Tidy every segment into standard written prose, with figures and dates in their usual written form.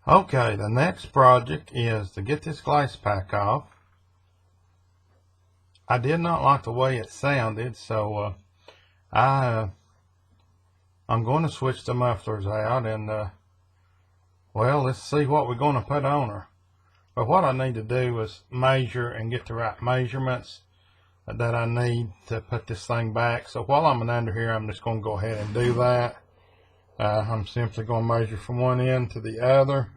Okay, the next project is to get this glass pack off. I did not like the way it sounded, so I'm going to switch the mufflers out and well, let's see what we're going to put on her. But what I need to do is measure and get the right measurements that I need to put this thing back. So while I'm under here, I'm just going to go ahead and do that. I'm simply going to measure from one end to the other,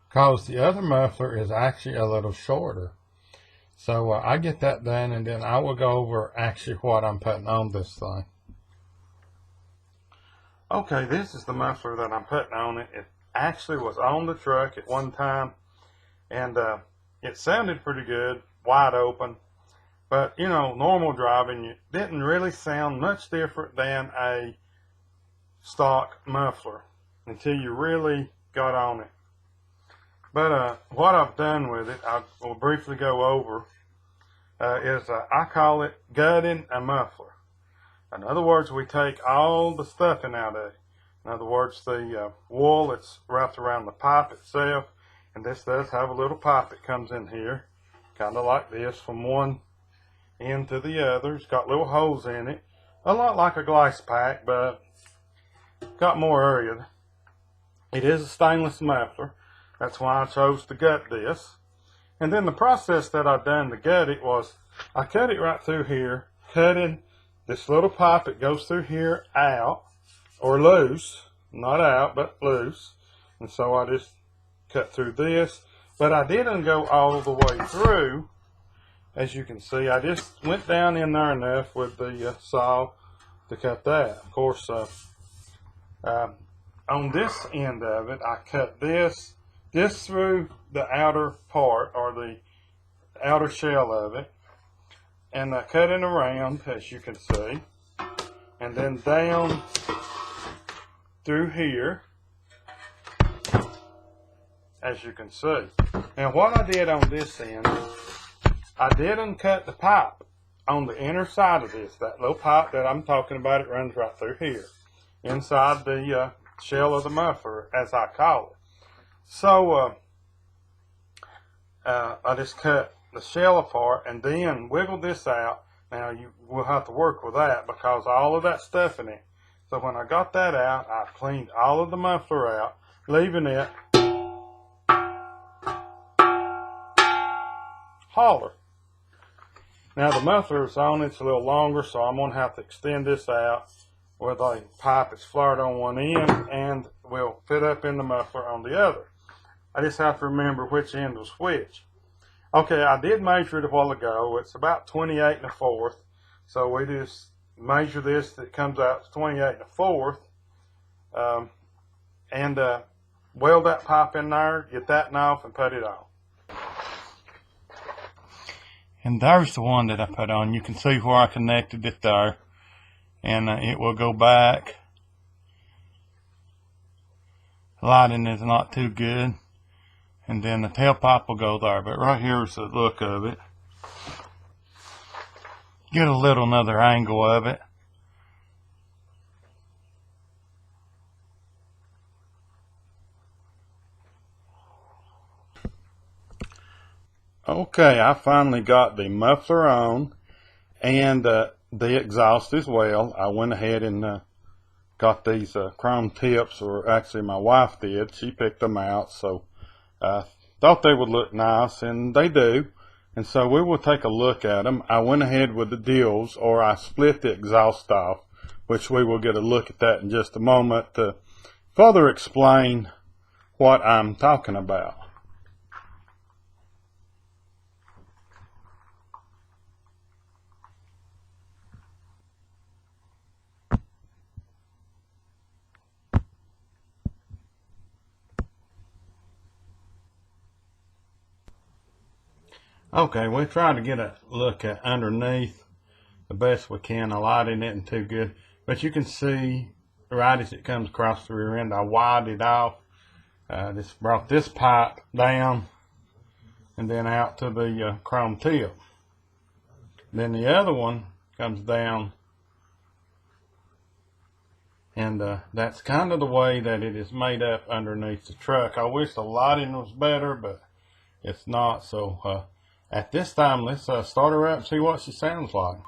because the other muffler is actually a little shorter. So I get that done, and then I will go over actually what I'm putting on this thing. Okay, this is the muffler that I'm putting on it. It actually was on the truck at one time, and it sounded pretty good, wide open. But, you know, normal driving, it didn't really sound much different than a stock muffler until you really got on it. But what I've done with it, I will briefly go over, is I call it gutting a muffler. In other words, we take all the stuffing out of it. In other words, the wool that's wrapped around the pipe itself, and this does have a little pipe that comes in here, kind of like this, from one end to the other. It's got little holes in it, a lot like a glass pack, but got more area. It is a stainless muffler. That's why I chose to gut this. And then the process that I done to gut it was, I cut it right through here, cutting this little pipe that goes through here out, or loose, not out, but loose. And so I just cut through this, but I didn't go all the way through. As you can see, I just went down in there enough with the saw to cut that. Of course, on this end of it, I cut this through the outer part, or the outer shell of it, and I cut it around, as you can see, and then down through here, as you can see. And what I did on this end, I didn't cut the pipe on the inner side of this. That little pipe that I'm talking about, it runs right through here, inside the shell of the muffler, as I call it. So I just cut the shell apart and then wiggled this out. Now you will have to work with that because all of that stuff in it. So when I got that out, I cleaned all of the muffler out, leaving it holler. Now the muffler is on, it's a little longer, so I'm going to have to extend this out with a pipe that's flared on one end and will fit up in the muffler on the other. I just have to remember which end was which. Okay, I did measure it a while ago. It's about 28 1/4. So we just measure this, that comes out to 28 1/4. And weld that pipe in there, get that off, and put it on. And there's the one that I put on. You can see where I connected it there. And it will go back. Lighting is not too good. And then the tailpipe will go there. But right here is the look of it. Get a little another angle of it. Okay, I finally got the muffler on and the exhaust as well. I went ahead and got these chrome tips, or actually my wife did. She picked them out, so I thought they would look nice, and they do. And so we will take a look at them. I went ahead with the deals, or I split the exhaust off, which we will get a look at that in just a moment to further explain what I'm talking about. Okay, we tried to get a look at underneath the best we can. The lighting isn't too good, but you can see right as it comes across the rear end, I widened it off. Just brought this pipe down and then out to the chrome tip. Then the other one comes down And that's kind of the way that it is made up underneath the truck. I wish the lighting was better, but it's not. So at this time, let's start her up and see what she sounds like.